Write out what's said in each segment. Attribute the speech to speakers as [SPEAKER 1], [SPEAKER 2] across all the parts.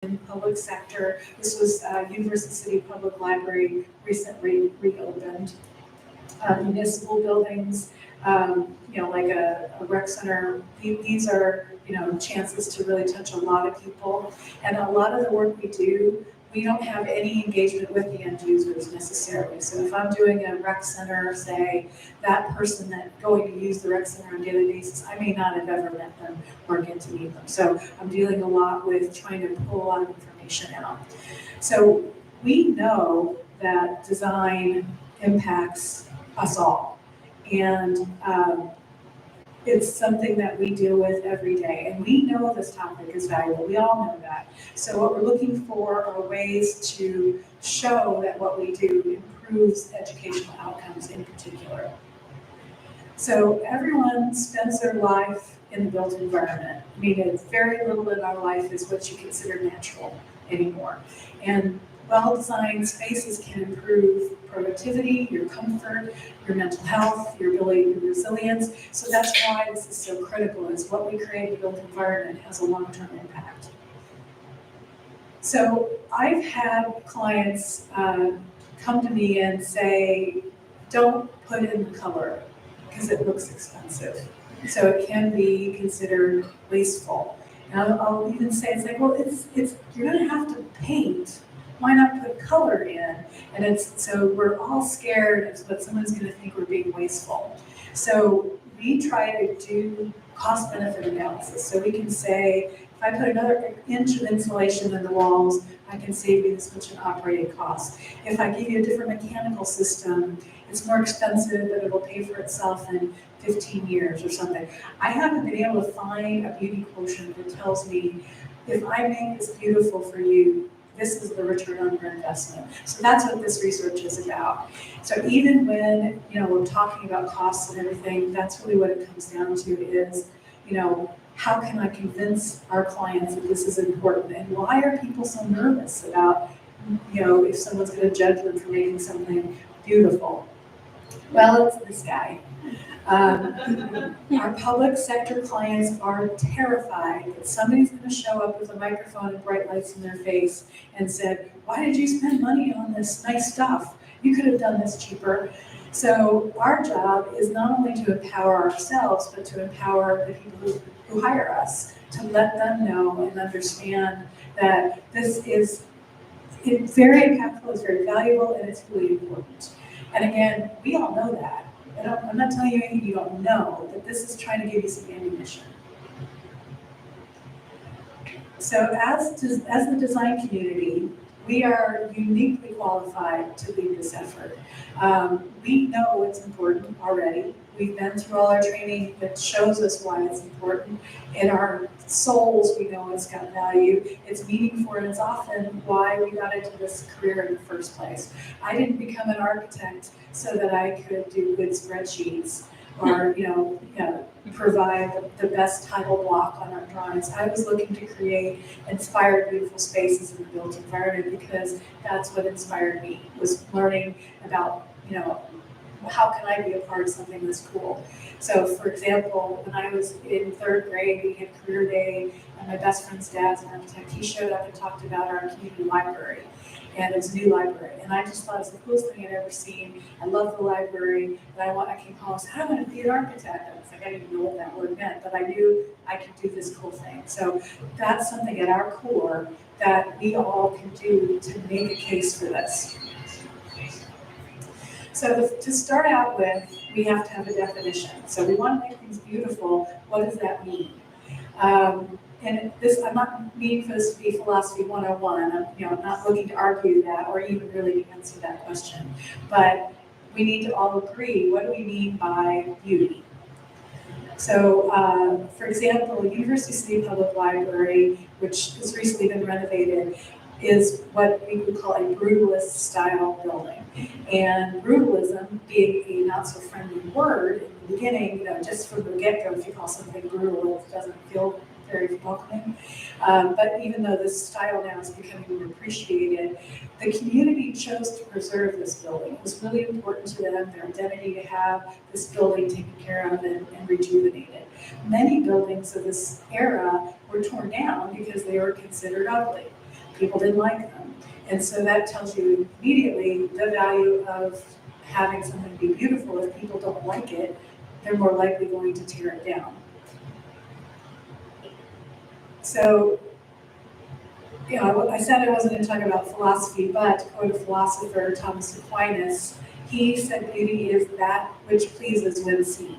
[SPEAKER 1] in public sector. This was University City Public Library, recently reopened. Municipal buildings, like a rec center. These are, chances to really touch a lot of people. And a lot of the work we do, we don't have any engagement with the end users necessarily. So if I'm doing a rec center, say, that person that's going to use the rec center on a daily basis, I may not have ever met them or get to meet them. So I'm dealing a lot with trying to pull a lot of information out. So we know that design impacts us all. And it's something that we deal with every day. And we know this topic is valuable. We all know that. So what we're looking for are ways to show that what we do improves educational outcomes in particular. So everyone spends their life in the built environment. I mean, it's very little in our life is what you consider natural anymore. And well-designed spaces can improve productivity, your comfort, your mental health, your ability, your resilience. So that's why this is so critical, is what we create in the built environment has a long-term impact. So I've had clients come to me and say, don't put in the color because it looks expensive. So it can be considered wasteful. And I'll even say, it's like, well, you're gonna have to paint. Why not put color in? And so we're all scared of what someone's gonna think we're being wasteful. So we try to do cost benefit analysis. So we can say, if I put another inch of insulation in the walls, I can save you this much in operating costs. If I give you a different mechanical system, it's more expensive, but it will pay for itself in 15 years or something. I haven't been able to find a beauty quotient that tells me, if I make this beautiful for you, this is the return on your investment. So that's what this research is about. So even when, we're talking about costs and everything, that's really what it comes down to is, how can I convince our clients that this is important? And why are people so nervous about, if someone's going to judge them for making something beautiful? Well, it's this guy. Our public sector clients are terrified that somebody's going to show up with a microphone and bright lights in their face and said, why did you spend money on this nice stuff? You could have done this cheaper. So our job is not only to empower ourselves, but to empower the people who hire us, to let them know and understand that it's very impactful, it's very valuable, and it's really important. And again, we all know that. I'm not telling you anything you don't know, but this is trying to give you some ammunition. So as the design community, we are uniquely qualified to lead this effort. We know it's important already. We've been through all our training that shows us why it's important. In our souls, we know it's got value. It's meaningful, and it's often why we got into this career in the first place. I didn't become an architect so that I could do good spreadsheets or provide the best title block on our drawings. I was looking to create inspired, beautiful spaces in the built environment because that's what inspired me, was learning about, how can I be a part of something this cool? So for example, when I was in 3rd grade, we had career day, and my best friend's dad's an architect. He showed up and talked about our community library. And it's a new library. And I just thought it was the coolest thing I'd ever seen. I love the library, and I came home and said, I want to be an architect. And it's like, I didn't know what that word meant, but I knew I could do this cool thing. So that's something at our core that we all can do to make a case for this. So to start out with, we have to have a definition. So we want to make things beautiful. What does that mean? And I'm not meaning for this to be philosophy 101. I'm not looking to argue that or even really to answer that question. But we need to all agree, what do we mean by beauty? So, for example, University City Public Library, which has recently been renovated, is what we would call a brutalist style building. And brutalism, being a not so friendly word in the beginning, just from the get-go, if you call something brutal, it doesn't feel very welcoming. But even though this style now is becoming more appreciated, the community chose to preserve this building. It was really important to them, their identity, to have this building taken care of and rejuvenated. Many buildings of this era were torn down because they were considered ugly. People didn't like them. And so that tells you immediately the value of having something be beautiful. If people don't like it, they're more likely going to tear it down. So, I said I wasn't going to talk about philosophy, but to quote a philosopher, Thomas Aquinas, he said beauty is that which pleases when seen.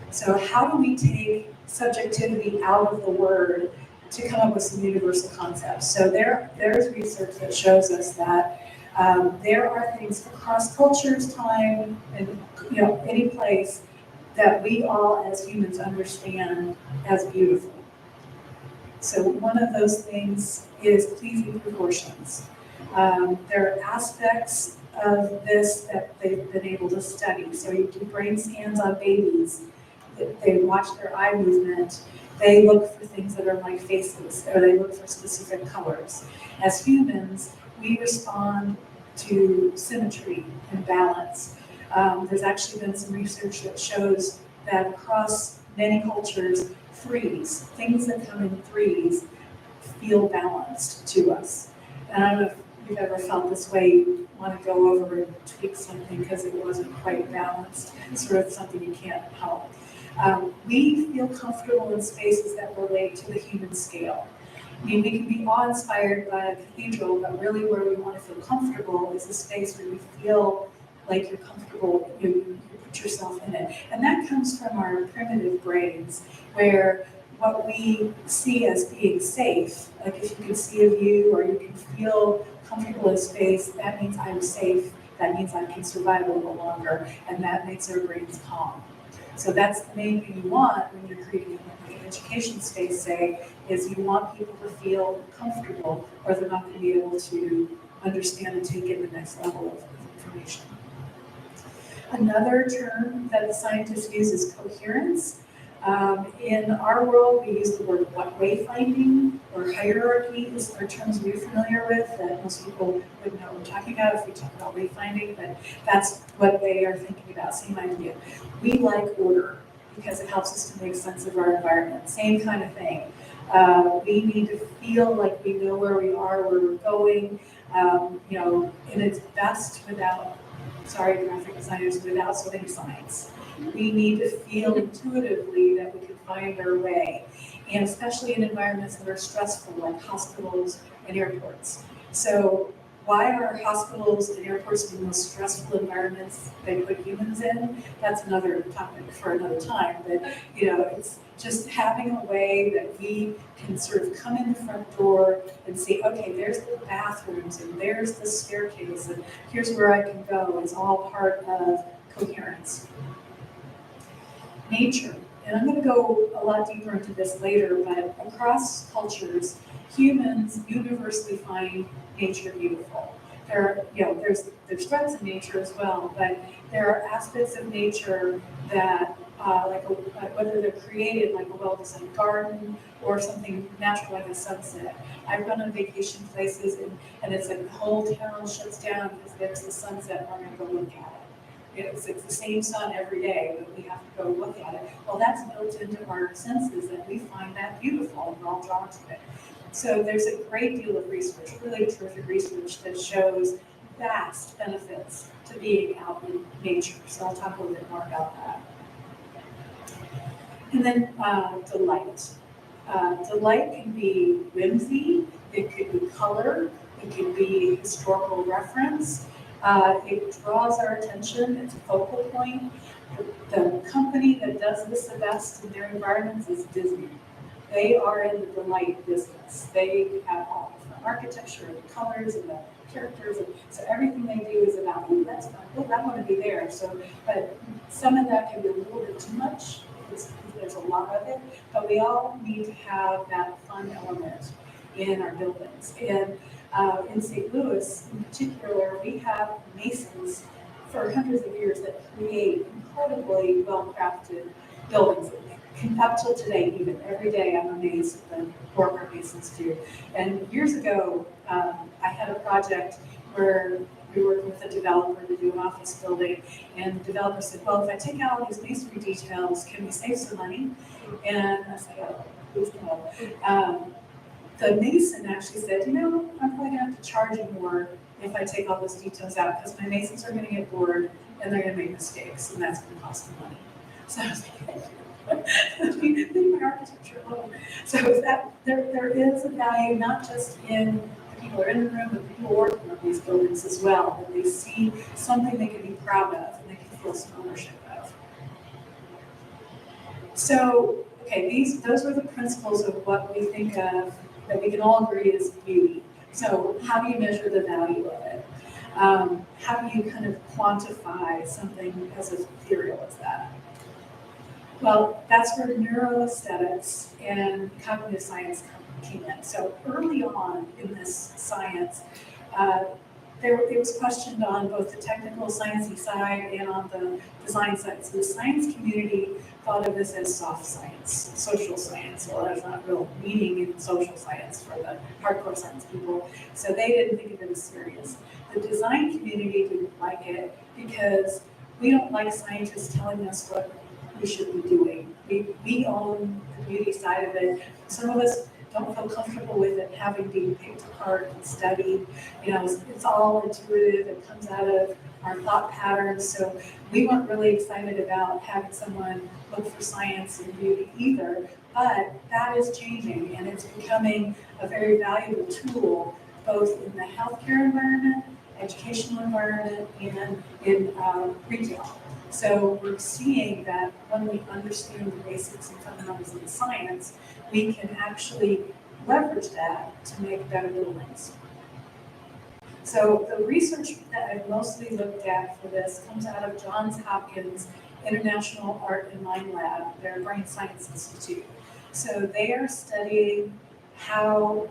[SPEAKER 1] So how do we take subjectivity out of the word to come up with some universal concepts? So there's research that shows us that there are things across cultures, time, and any place that we all as humans understand as beautiful. So one of those things is pleasing proportions. There are aspects of this that they've been able to study. So you do brain scans on babies. They watch their eye movement. They look for things that are like faces, or they look for specific colors. As humans, we respond to symmetry and balance. There's actually been some research that shows that across many cultures, things that come in threes, feel balanced to us. And I don't know if you've ever felt this way, you want to go over and tweak something because it wasn't quite balanced. It's sort of something you can't help. We feel comfortable in spaces that relate to the human scale. I mean, we can be awe-inspired by a cathedral, but really where we want to feel comfortable is a space where you feel like you're comfortable, you put yourself in it. And that comes from our primitive brains, where what we see as being safe, like if you can see a view or you can feel comfortable in space, that means I'm safe, that means I can survive a little longer, and that makes our brains calm. So that's the main thing you want when you're creating an education space, say, is you want people to feel comfortable or they're not going to be able to understand and take in the next level of information. Another term that the scientists use is coherence. In our world, we use the word wayfinding or hierarchy are terms we're familiar with that most people would know what we're talking about if we talk about wayfinding, but that's what they are thinking about, same idea. We like order because it helps us to make sense of our environment, same kind of thing. We need to feel like we know where we are, where we're going, and it's best without, graphic designers, without so many signs. We need to feel intuitively that we can find our way, and especially in environments that are stressful, like hospitals and airports. So why are hospitals and airports the most stressful environments they put humans in? That's another topic for another time, but it's just having a way that we can sort of come in the front door and see, okay, there's the bathrooms and there's the staircase and here's where I can go. It's all part of coherence. Nature, and I'm going to go a lot deeper into this later, but across cultures, humans universally find nature beautiful. There's threats in nature as well, but there are aspects of nature that, whether they're created like a well-designed garden or something natural like a sunset. I've gone on vacation places and it's like the whole town shuts down because there's the sunset and we're going to go look at it. It's the same sun every day, but we have to go look at it. Well, that's built into our senses, and we find that beautiful, and we're all drawn to it. So there's a great deal of research, really terrific research, that shows vast benefits to being out in nature. So I'll talk a little bit more about that. And then delight. Delight can be whimsy, it could be color, it could be historical reference. It draws our attention, it's a focal point. The company that does this the best in their environments is Disney. They are in the delight business. They have all the architecture and the colors and the characters, and so everything they do is about, oh, that's fun, oh, I want to be there. So, but some of that can be a little bit too much. There's a lot of it, but we all need to have that fun element in our buildings. And in St. Louis, in particular, we have masons for hundreds of years that create incredibly well-crafted buildings. Up till today, even every day, I'm amazed at the work our masons do. And years ago, I had a project where we worked with a developer to do an office building, and the developer said, well, if I take out all these masonry details, can we save some money? And I said, oh, please no. the mason actually said, you know, I'm probably gonna have to charge you more if I take all those details out, because my masons are gonna get bored and they're gonna make mistakes, and that's gonna cost me money. So I was like, leave my architecture alone. So is that there is a value not just in the people who are in the room, but the people working on these buildings as well, that they see something they can be proud of and they can feel some ownership of. So, okay, those are the principles of what we think of that we can all agree is beauty. So how do you measure the value of it? How do you kind of quantify something as ethereal as that? Well, that's where neuroaesthetics and cognitive science came in. So early on in this science, it was questioned on both the technical sciencey side and on the design side. So the science community thought of this as soft science, social science. Well, there's not real meaning in social science for the hardcore science people, so they didn't think of it as serious. The design community didn't like it because we don't like scientists telling us what we should be doing. We own the beauty side of it. Some of us don't feel comfortable with it having been picked apart and studied. You know, it's all intuitive. It comes out of our thought patterns. So we weren't really excited about having someone look for science and beauty either. But that is changing, and it's becoming a very valuable tool, both in the healthcare environment, educational environment, and in retail. So we're seeing that when we understand the basics and fundamentals of the science, we can actually leverage that to make better buildings. So the research that I've mostly looked at for this comes out of Johns Hopkins International Art and Mind Lab, their Brain Science Institute. So they are studying how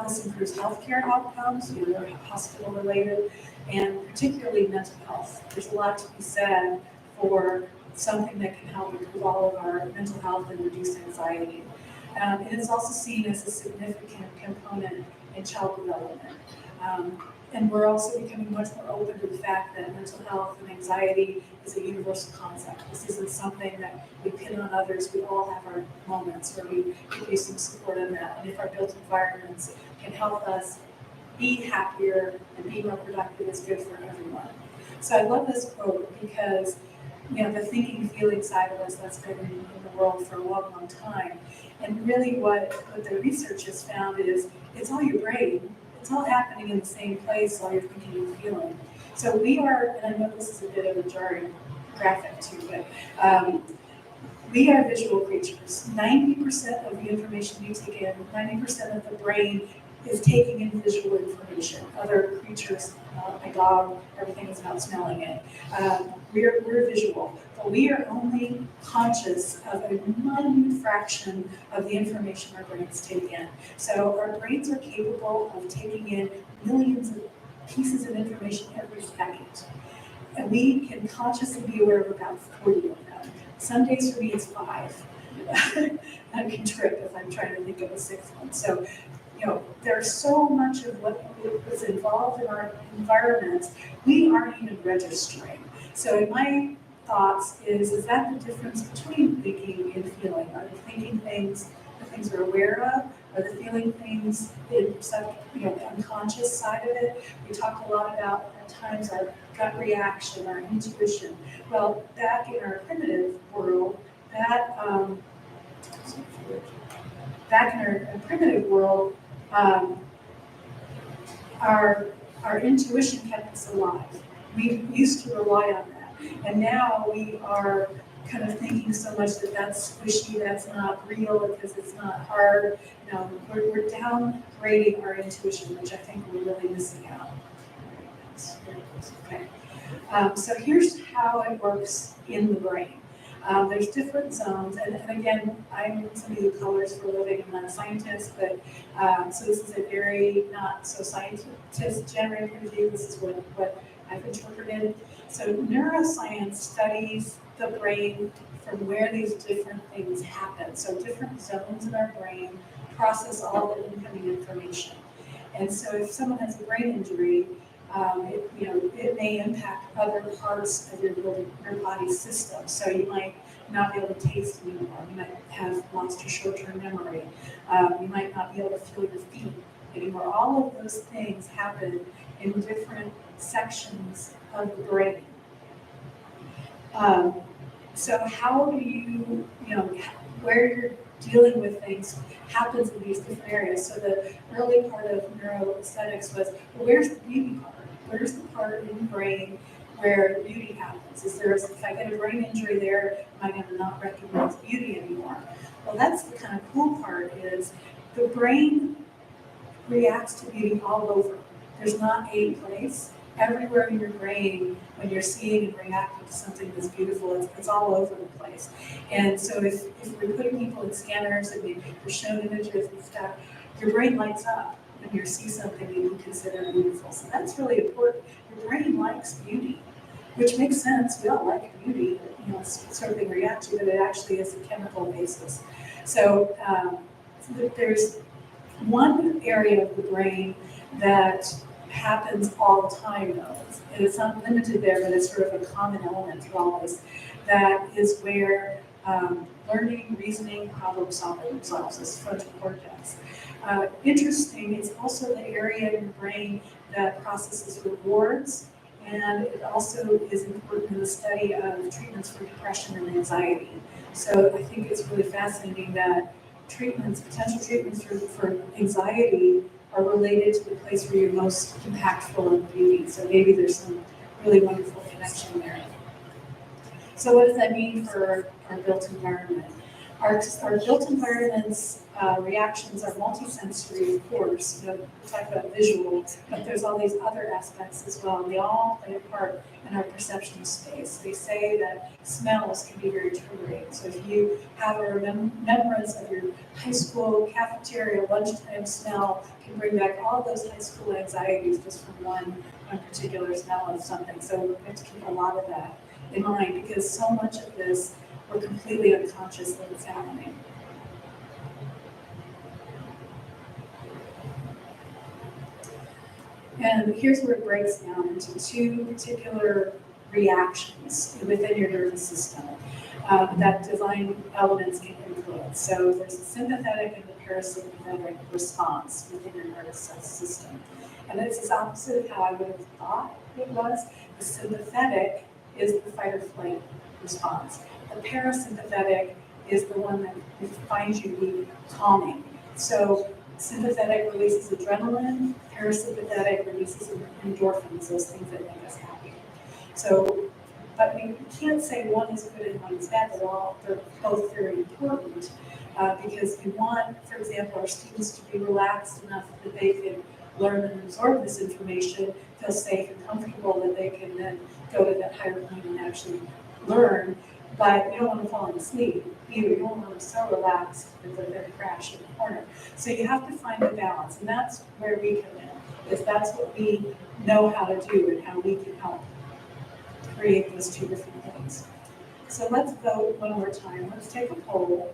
[SPEAKER 1] this improves healthcare outcomes, they're hospital related, and particularly mental health. There's a lot to be said for something that can help improve all of our mental health and reduce anxiety. It is also seen as a significant component in child development. And we're also becoming much more open to the fact that mental health and anxiety is a universal concept. This isn't something that we pin on others. We all have our moments where we could use some support in that. And if our built environments can help us be happier and be more productive, it's good for everyone. So I love this quote because, you know, the thinking, feeling side of us that's been in the world for a long, long time. And really what the research has found is it's all your brain. It's all happening in the same place, all you're thinking and feeling. So we are, and I know this is a bit of a jarring graphic too, but we are visual creatures. 90% of the information you take in, 90% of the brain is taking in visual information. Other creatures, my dog, everything is about smelling it. We're visual, but we are only conscious of a minute fraction of the information our brains take in. So our brains are capable of taking in millions of pieces of information every second. And we can consciously be aware of about 40 of them. Some days for me it's 5. I can trip if I'm trying to think of a 6th one. So, you know, there's so much of what is involved in our environments we aren't even registering. So in my thoughts is that the difference between thinking and feeling? Are the thinking things the things we're aware of? Are the feeling things the unconscious side of it? We talk a lot about at times our gut reaction, our intuition. Well, back in our primitive world, our intuition kept us alive. We used to rely on that. And now we are kind of thinking so much that that's squishy, that's not real because it's not hard. You know, we're downgrading our intuition, which I think we're really missing out. Okay. So here's how it works in the brain. There's different zones, and again, I'm somebody who colors for a living. I'm not a scientist, but so this is a very not so scientist-generated view. This is what I've interpreted. So neuroscience studies the brain from where these different things happen. So different zones in our brain process all the incoming information. And so if someone has a brain injury, it may impact other parts of your body system. So you might not be able to taste anymore. You might have lost your short-term memory. You might not be able to feel your feet anymore. All of those things happen in different sections of the brain. So how do where you're dealing with things happens in these different areas. So the early part of neuroaesthetics was, well, where's the beauty part? Where's the part in the brain where beauty happens? If I get a brain injury there, am I going to not recognize beauty anymore? Well, that's the kind of cool part is the brain reacts to beauty all over. There's not a place. Everywhere in your brain, when you're seeing and reacting to something that's beautiful, it's all over the place. And so if we're putting people in scanners and you're shown images and stuff, your brain lights up when you see something that you consider beautiful. So that's really important. Your brain likes beauty, which makes sense. We all like beauty. It's sort of thing we react to, but it actually is a chemical basis. So there's one area of the brain that happens all the time, though. It's not limited there, but it's sort of a common element through all this. That is where learning, reasoning, problem solving results, this frontal cortex. Interesting, it's also the area in the brain that processes rewards, and it also is important in the study of treatments for depression and anxiety. So I think it's really fascinating that potential treatments for anxiety are related to the place where you're most impactful in beauty. So maybe there's some really wonderful connection there. So what does that mean for our built environment? Our built environment's reactions are multisensory, of course. We talk about visual, but there's all these other aspects as well. And they all play a part in our perception of space. They say that smells can be very triggering. So if you have a remembrance of your high school cafeteria lunchtime smell, can bring back all those high school anxieties just from one particular smell of something. So we have to keep a lot of that in mind because so much of this we're completely unconscious that it's happening. And here's where it breaks down into two particular reactions within your nervous system that design elements can influence. So there's the sympathetic and the parasympathetic response within your nervous system. And this is opposite of how I would have thought it was. The sympathetic is the fight or flight response. The parasympathetic is the one that finds you to be calming. So sympathetic releases adrenaline, parasympathetic releases endorphins, those things that make us happy. So, but we can't say one is good and one is bad. They're both very important because we want, for example, our students to be relaxed enough that they can learn and absorb this information, feel safe and comfortable that they can then go to that higher plane and actually learn. But you don't want to fall asleep either. You don't want them so relaxed that they're going to crash in the corner. So you have to find the balance, and that's where we come in, because that's what we know how to do and how we can help create those two different things. So let's vote one more time. Let's take a poll.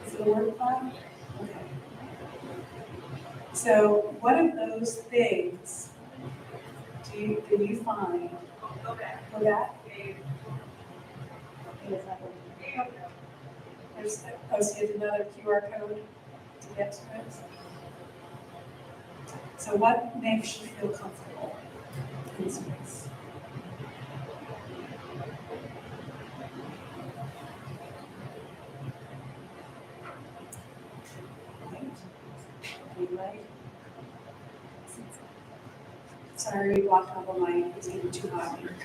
[SPEAKER 1] Is it a word cloud? Okay. So what of those things do you find? Okay. For that? There's another QR code to get to it. So what makes you feel comfortable in space? Right. Sorry, we blocked all the light. It's getting too hot here.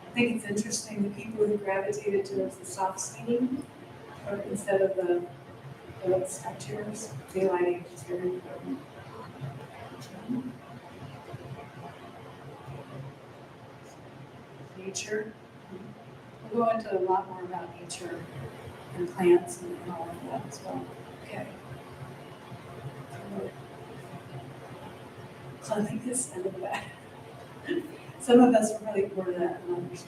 [SPEAKER 1] I think it's interesting the people who gravitated towards the soft seating instead of the step chairs. Daylighting is very important. Nature. We'll go into a lot more about nature and plants and all of that as well. Okay. Cleanliness and that. Some of us are really bored of that than others.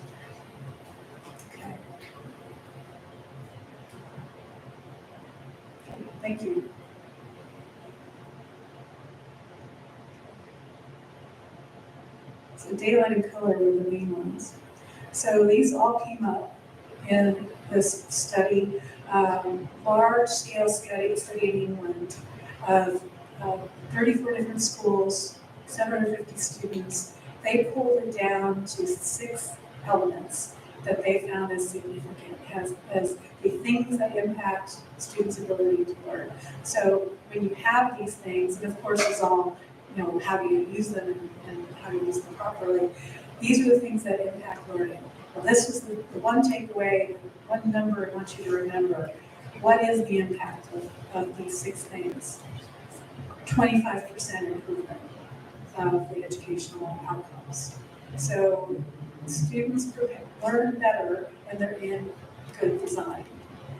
[SPEAKER 1] Okay. Thank you. So daylight and color were the main ones. So these all came up in this study, large-scale study in England of 34 different schools, 750 students. They pulled it down to 6 elements that they found as significant, as the things that impact students' ability to learn. So when you have these things, and of course it's all, how do you use them and how do you use them properly, these are the things that impact learning. Well, this was the one takeaway, one number I want you to remember. What is the impact of these 6 things? 25% improvement of the educational outcomes. So students learn better when they're in good design.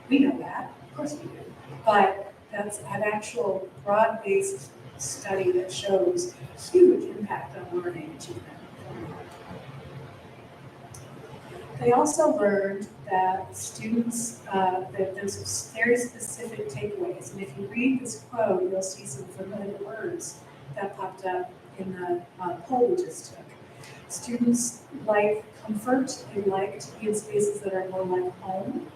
[SPEAKER 1] We know that, of course we do. But that's an actual broad-based study that shows huge impact on learning achievement. They also learned that students, that there's very specific takeaways. And if you read this quote, you'll see some familiar words that popped up in the poll we just took. Students like comfort. They like to be in spaces that are more like home.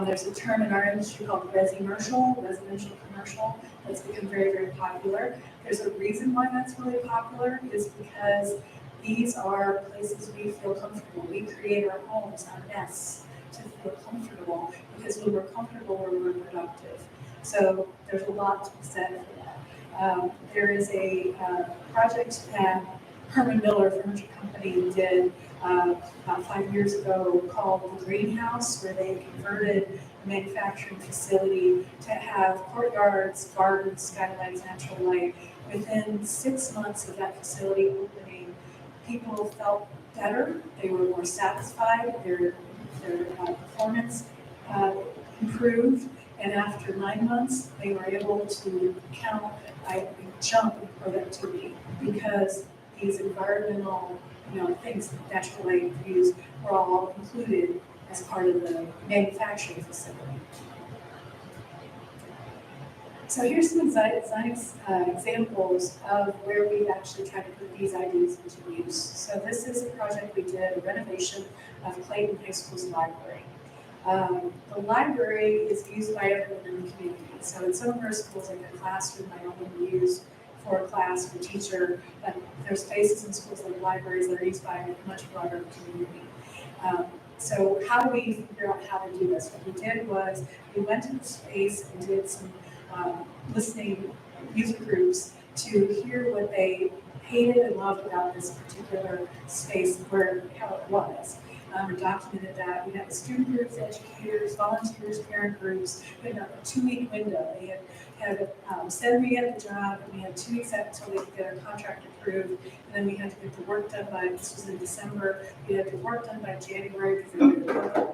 [SPEAKER 1] There's a term in our industry called residential commercial, that's become very, very popular. There's a reason why that's really popular, is because these are places we feel comfortable. We create our homes, our nests, to feel comfortable, because when we're comfortable, we're more productive. So there's a lot to be said for that. There is a project that Herman Miller Furniture Company did about 5 years ago called the Greenhouse, where they converted a manufacturing facility to have courtyards, gardens, skylights, natural light. Within 6 months of that facility opening, people felt better, they were more satisfied, their performance improved, and after 9 months, they were able to count a jump in productivity, because these environmental things, natural light views, were all included as part of the manufacturing facility. So here's some examples of where we've actually tried to put these ideas into use. So this is a project we did, a renovation of Clayton High School's library. The library is used by everyone in the community. So in some of our schools, like a classroom might only be used for a class or teacher, but there's spaces in schools like libraries that are used by a much broader community. So how do we figure out how to do this? What we did was we went to the space and did some listening user groups to hear what they hated and loved about this particular space, how it was. We documented that. We had student groups, educators, volunteers, parent groups. We had a 2-week window. They had said we had the job, and we had 2 weeks until they could get our contract approved, and then we had to get the work done by, this was in December, we had the work done by January, because we had to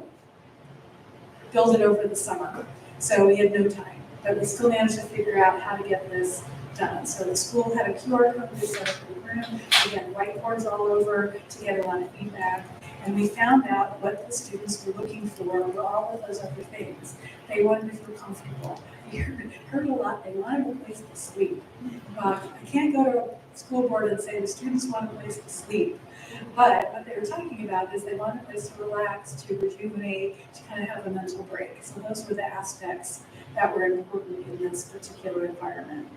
[SPEAKER 1] build it over the summer. So we had no time, but we still managed to figure out how to get this done. So the school had a QR code they set up in the room. We had whiteboards all over to get a lot of feedback. And we found out what the students were looking for were all of those other things. They wanted to feel comfortable. We heard a lot, they wanted a place to sleep. I can't go to a school board and say the students want a place to sleep. But what they were talking about is they wanted a place to relax, to rejuvenate, to kind of have a mental break. So those were the aspects that were important in this particular environment.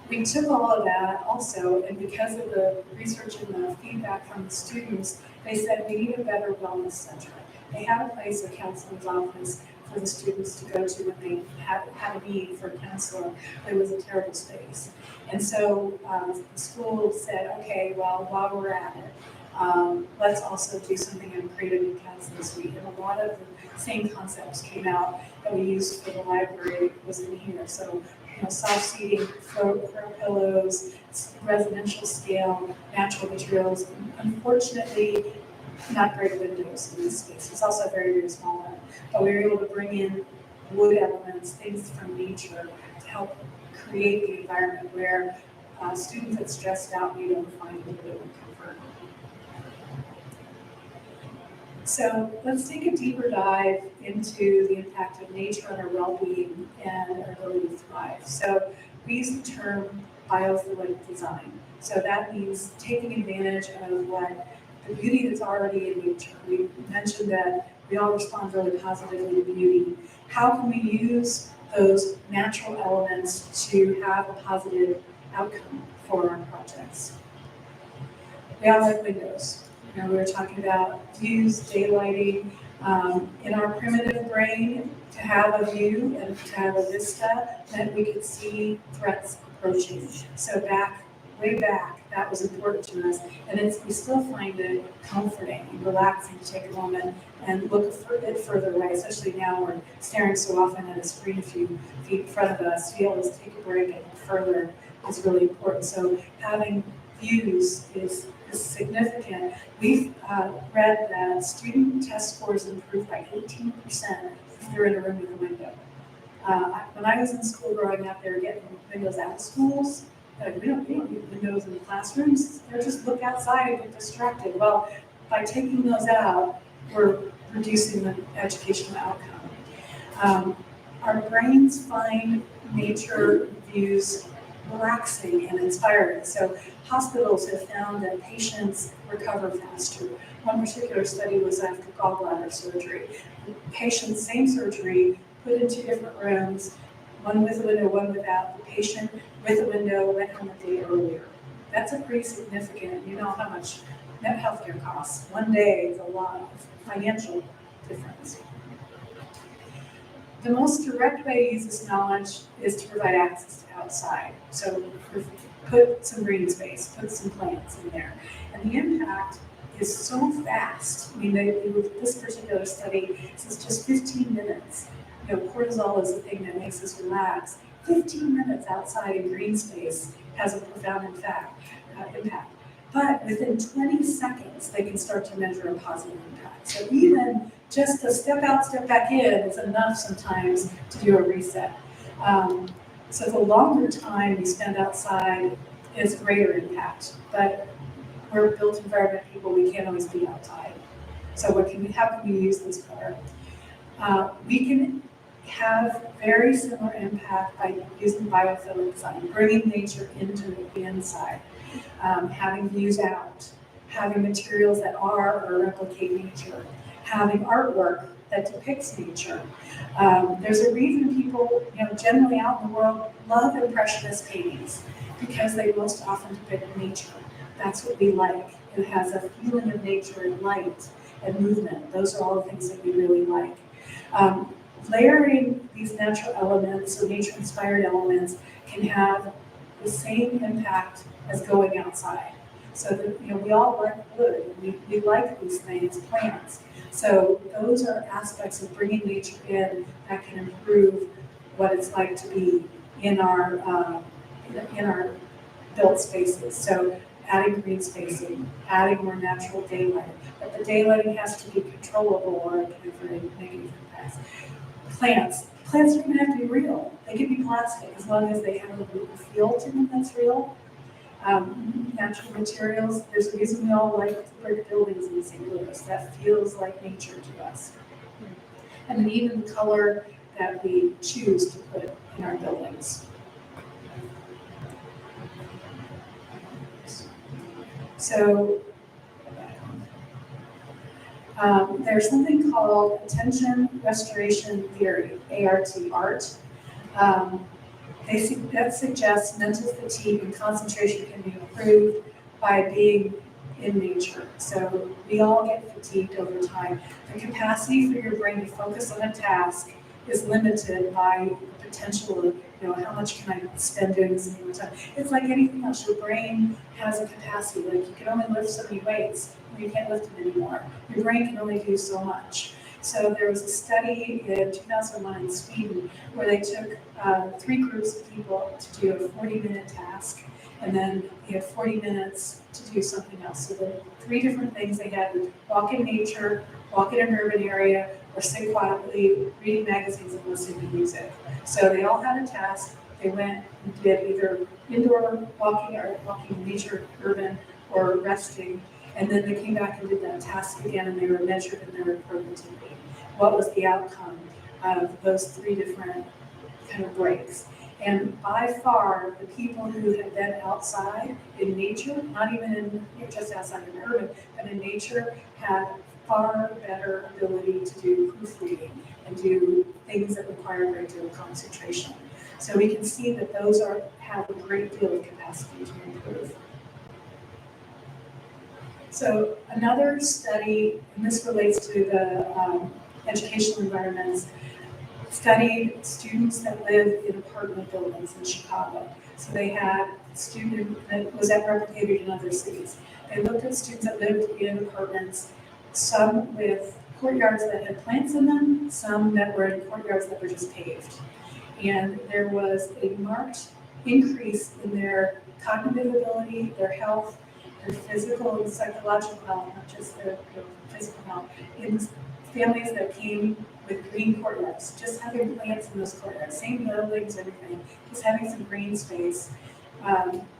[SPEAKER 1] We took all of that also, and because of the research and the feedback from the students, they said we need a better wellness center. They had a place, a counselor's office, for the students to go to when they had a need for a counselor. It was a terrible space. And so the school said, okay, well, while we're at it, let's also do something and create a new counseling suite. And a lot of the same concepts came out that we used for the library was in here. So soft seating, throw pillows, residential scale, natural materials. Unfortunately, not great windows in this space. It's also very, very small one. But we were able to bring in wood elements, things from nature, to help create the environment where students that stressed out need to find a little bit of comfort. So let's take a deeper dive into the impact of nature on our well-being and our ability to thrive. So we use the term biophilic design. So that means taking advantage of what the beauty that's already in nature. We mentioned that we all respond really positively to beauty. How can we use those natural elements to have a positive outcome for our projects? We all like windows. You know, we were talking about views, daylighting. In our primitive brain, to have a view and to have a vista, that we could see threats approaching. So way back, that was important to us. And we still find it comforting and relaxing to take a moment and look a bit further away, especially now we're staring so often at a screen a few feet in front of us. To be able to take a break and look further is really important. So having views is significant. We've read that student test scores improve by 18% if they're in a room with a window. When I was in school growing up, they were getting windows out of schools. We don't need windows in the classrooms. They're just look outside and get distracted. Well, by taking those out, we're reducing the educational outcome. Our brains find nature views relaxing and inspiring. So hospitals have found that patients recover faster. One particular study was after gallbladder surgery. Patients, same surgery, put into different rooms, one with a window, one without. The patient with a window went home a day earlier. That's a pretty significant, you know how much net healthcare costs. One day is a lot of financial difference. The most direct way to use this knowledge is to provide access to outside. So put some green space, put some plants in there. And the impact is so fast. I mean, this particular study says just 15 minutes. You know, cortisol is the thing that makes us relax. 15 minutes outside in green space has a profound impact. But within 20 seconds, they can start to measure a positive impact. So even just a step out, step back in is enough sometimes to do a reset. So the longer time we spend outside is greater impact. But we're built environment people, we can't always be outside. So how can we use this better? We can have very similar impact by using biophilic design, bringing nature into the inside, having views out, having materials that are or replicate nature, having artwork that depicts nature. There's a reason people, generally out in the world love impressionist paintings because they most often depict nature. That's what we like. It has a feeling of nature and light and movement. Those are all the things that we really like. Layering these natural elements, so nature-inspired elements, can have the same impact as going outside. So that, we all like wood, we like these things, plants. So those are aspects of bringing nature in that can improve what it's like to be in our built spaces. So adding green spacing, adding more natural daylight, but the daylighting has to be controllable or it can have very negative impacts. Plants don't even have to be real. They can be plastic as long as they have a feel to them that's real. Natural materials, there's a reason we all like to brick buildings in St. Louis. That feels like nature to us. And then even the color that we choose to put in our buildings. So there's something called attention restoration theory, ART. That suggests mental fatigue and concentration can be improved by being in nature. So we all get fatigued over time. The capacity for your brain to focus on a task is limited by the potential of, how much can I spend doing this at time. It's like anything else. Your brain has a capacity. Like you can only lift so many weights, or you can't lift them anymore. Your brain can only do so much. So there was a study in 2001 in Sweden where they took 3 groups of people to do a 40-minute task, and then they had 40 minutes to do something else. So the 3 different things they had were walk in nature, walk in an urban area, or sit quietly, reading magazines and listening to music. So they all had a task. They went and did either indoor walking or walking in nature, urban, or resting. And then they came back and did that task again, and they were measured in their productivity. What was the outcome of those 3 different kind of breaks? And by far, the people who have been outside in nature, not even in just outside in urban, but in nature, have far better ability to do proofreading and do things that require a great deal of concentration. So we can see that those have a great deal of capacity to improve. So another study, and this relates to the educational environments, studied students that live in apartment buildings in Chicago. So they had a student that was replicated in other cities. They looked at students that lived in apartments, some with courtyards that had plants in them, some that were in courtyards that were just paved. And there was a marked increase in their cognitive ability, their health, their physical and psychological health, not just their physical health, in families that came with green courtyards, just having plants in those courtyards, same buildings, everything, just having some green space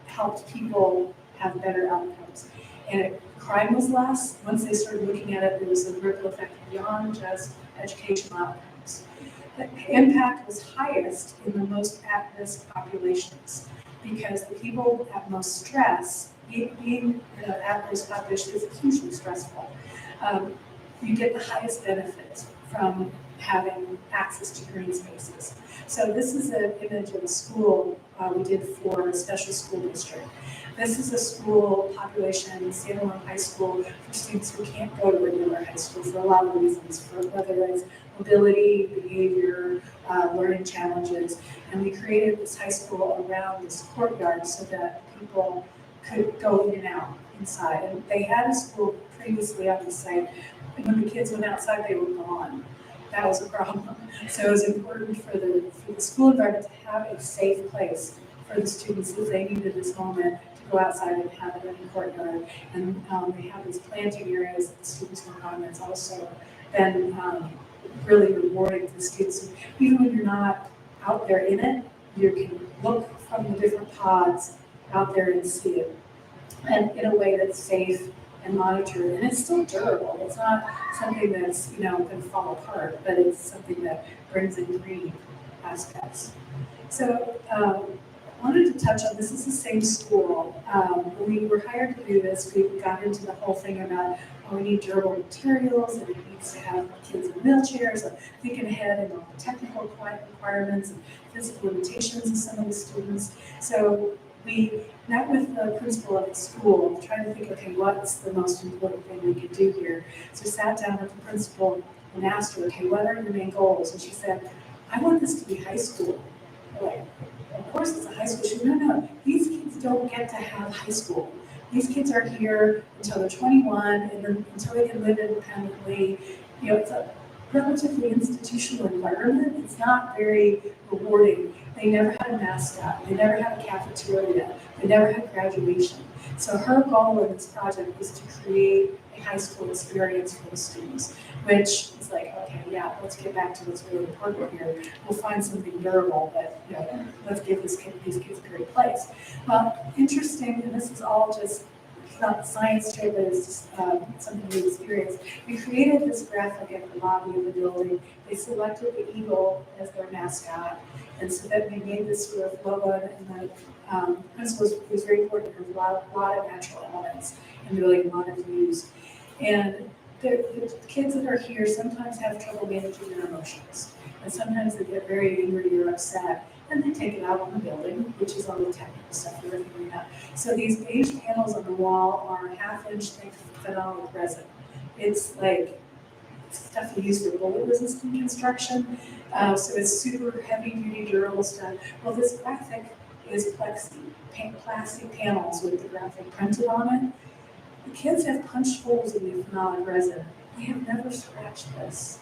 [SPEAKER 1] helped people have better outcomes. And crime was less. Once they started looking at it, there was a ripple effect beyond just educational outcomes. The impact was highest in the most at-risk populations because the people at most stress, being at-risk population is hugely stressful. You get the highest benefit from having access to green spaces. So this is an image of a school we did for a special school district. This is a school population, standalone high school for students who can't go to regular high school for a lot of reasons, for whether it's mobility, behavior, learning challenges. And we created this high school around this courtyard so that people could go in and out inside. And they had a school previously on the site. And when the kids went outside, they were gone. That was a problem. So it was important for the school environment to have a safe place for the students if they needed this moment to go outside and have it in the courtyard. And they have these planting areas that the students work on. That's also been really rewarding for the students. Even when you're not out there in it, you can look from the different pods out there and see it. And in a way that's safe and monitored, and it's still durable. It's not something that's going to fall apart, but it's something that brings in green aspects. So I wanted to touch on this. Is the same school. When we were hired to do this, we got into the whole thing about we need durable materials, and it needs to have kids in wheelchairs, and thinking ahead and all the technical requirements and physical limitations of some of the students. So we met with the principal of the school, trying to think, okay, what's the most important thing we could do here? So we sat down with the principal and asked her, okay, what are your main goals? And she said, I want this to be high school. We're like, of course it's a high school. She said, no, these kids don't get to have high school. These kids are here until they're 21, and then until they can live independently. It's a relatively institutional environment. It's not very rewarding. They never had a mascot. They never had a cafeteria. They never had graduation. So her goal in this project was to create a high school experience for the students, which is like, okay, yeah, let's get back to what's really important here. We'll find something durable, but let's give these kids a great place. Well, interesting, and this is all just not science to it, but it's just something we experienced. We created this graphic at the lobby of the building. They selected the eagle as their mascot, and so then we made this sort of logo, and the principal was very important. There was a lot of natural elements and really a lot of views. And the kids that are here sometimes have trouble managing their emotions, and sometimes they get very angry or upset, and they take it out on the building, which is all the technical stuff we're looking at. So these beige panels on the wall are 1/2-inch thick phenolic resin. It's like stuff you use for bullet resistant construction. So it's super heavy duty, durable stuff. Well, this graphic is plastic panels with the graphic printed on it. The kids have punched holes in the phenolic resin. They have never scratched this.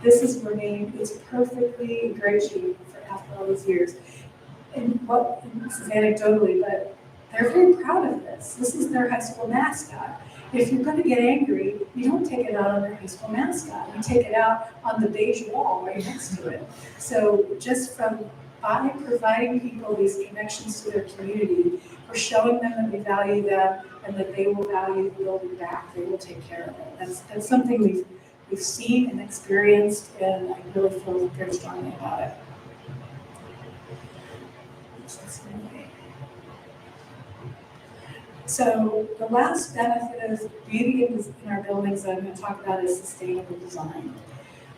[SPEAKER 1] This has remained, it's perfectly in great shape after all these years. And this is anecdotally, but they're very proud of this. This is their high school mascot. If you're going to get angry, you don't take it out on your high school mascot. You take it out on the beige wall right next to it. So just by providing people these connections to their community, we're showing them that we value them and that they will value the building back. They will take care of it. That's something we've seen and experienced, and I really feel very strongly about it. sustainability. So the last benefit of beauty in our buildings that I'm going to talk about is sustainable design.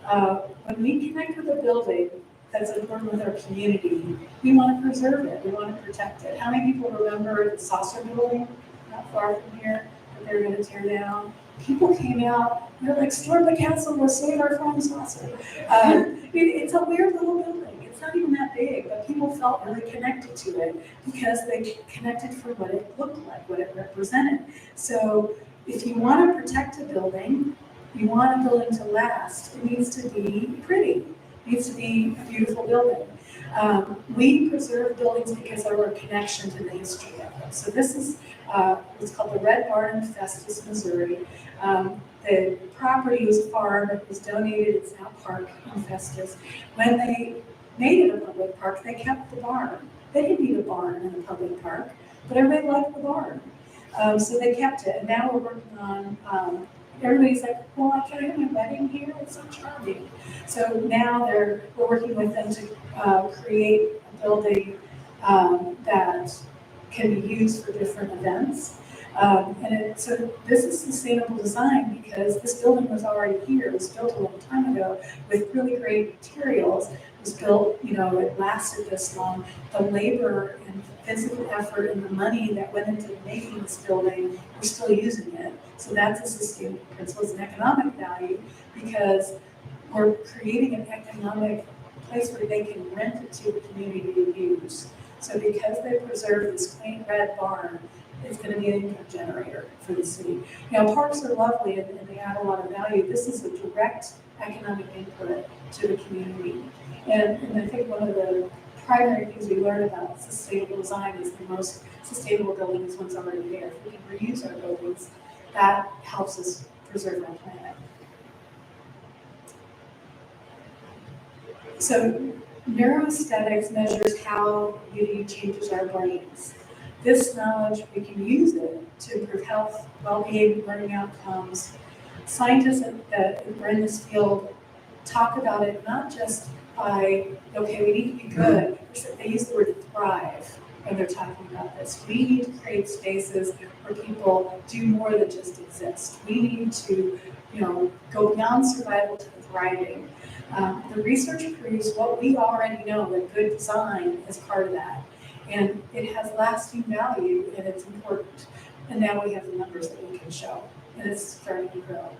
[SPEAKER 1] When we connect with a building that's important with our community, we want to preserve it, we want to protect it. How many people remember the saucer building not far from here that they were going to tear down? People came out, they're like, storm the castle, we'll save our farm saucer. It's a weird little building. It's not even that big, but people felt really connected to it because they connected for what it looked like, what it represented. So if you want to protect a building, you want a building to last, it needs to be pretty. It needs to be a beautiful building. We preserve buildings because of our connection to the history of them. So this is what's called the Red Barn in Festus, Missouri. The property was a farm, it was donated, it's now park in Festus. When they made it a public park, they kept the barn. They didn't need a barn in a public park, but everybody liked the barn. So they kept it, and now we're working on, everybody's like, well, can I have my wedding here? It's so charming. So now we're working with them to create a building that can be used for different events. So this is sustainable design because this building was already here. It was built a long time ago with really great materials. It was built, it lasted this long. The labor and physical effort and the money that went into making this building, we're still using it. So that's a sustainable principle. It's an economic value because we're creating an economic place where they can rent it to the community to use. So because they preserve this quaint red barn, it's going to be an income generator for the city. Parks are lovely and they add a lot of value. This is a direct economic input to the community. And I think one of the primary things we learn about sustainable design is the most sustainable building is one's already there. If we can reuse our buildings, that helps us preserve our planet. So neuroaesthetics measures how beauty changes our brains. This knowledge, we can use it to improve health, well-being, learning outcomes. Scientists that are in this field talk about it not just by, okay, we need to be good. They use the word thrive when they're talking about this. We need to create spaces where people do more than just exist. We need to, go beyond survival to thriving. The research proves what we already know, that good design is part of that. And it has lasting value and it's important. And now we have the numbers that we can show, and it's starting to grow.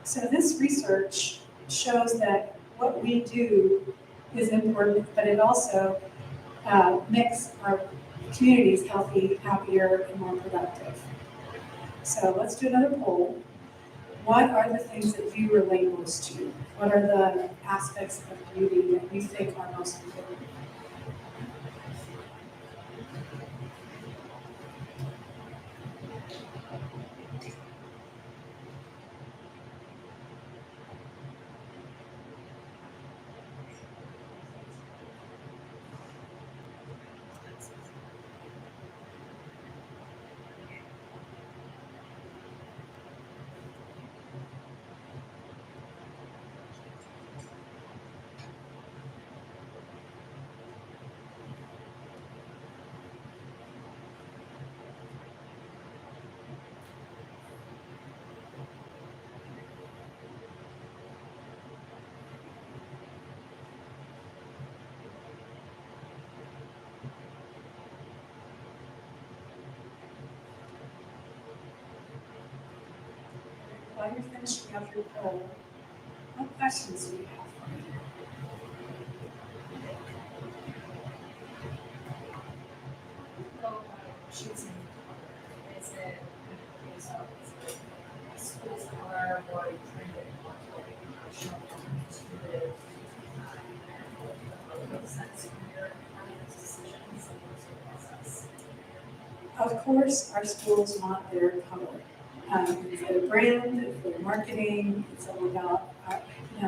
[SPEAKER 1] So this research shows that what we do is important, but it also makes our communities healthy, happier, and more productive. So let's do another poll. What are the things that you relate most to? What are the aspects of beauty that you think are most important? While you're finishing up your poll, what questions do you have for me?
[SPEAKER 2] Choosing is it schools are more intended to sense of your decisions and process?
[SPEAKER 1] Of course, our schools want their color. It's their brand, it's their marketing, it's all about,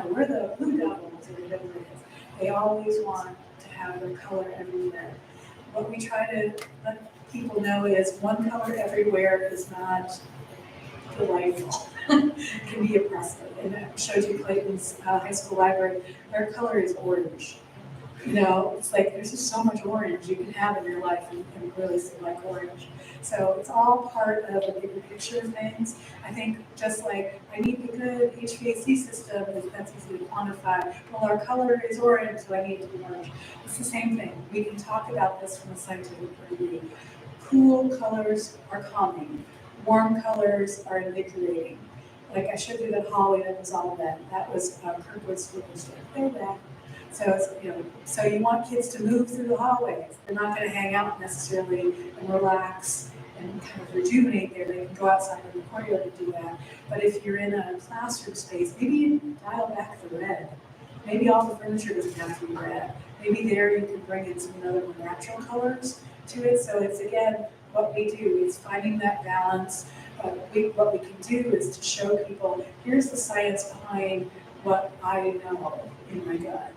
[SPEAKER 1] we're the blue devils or whatever it is. They always want to have their color everywhere. What we try to let people know is one color everywhere is not delightful. It can be oppressive. And I showed you Clayton's high school library. Their color is orange. You know, it's like, there's just so much orange you can have in your life and really like orange. So it's all part of a bigger picture of things. I think just like, I need a good HVAC system, that's easy to quantify. Well, our color is orange, so I need to be orange. It's the same thing. We can talk about this from a scientific point of view. Cool colors are calming. Warm colors are invigorating. Like I showed you that hallway that was all red. That was Kirkwood School District. They're red. So it's, you know, so you want kids to move through the hallways. They're not going to hang out necessarily and relax and kind of rejuvenate there. They can go outside in the courtyard and do that. But if you're in a classroom space, maybe you dial back the red. Maybe all the furniture doesn't have to be red. Maybe there you can bring in some other more natural colors to it. So it's, again, what we do is finding that balance. What we can do is to show people, here's the science behind what I know in my gut.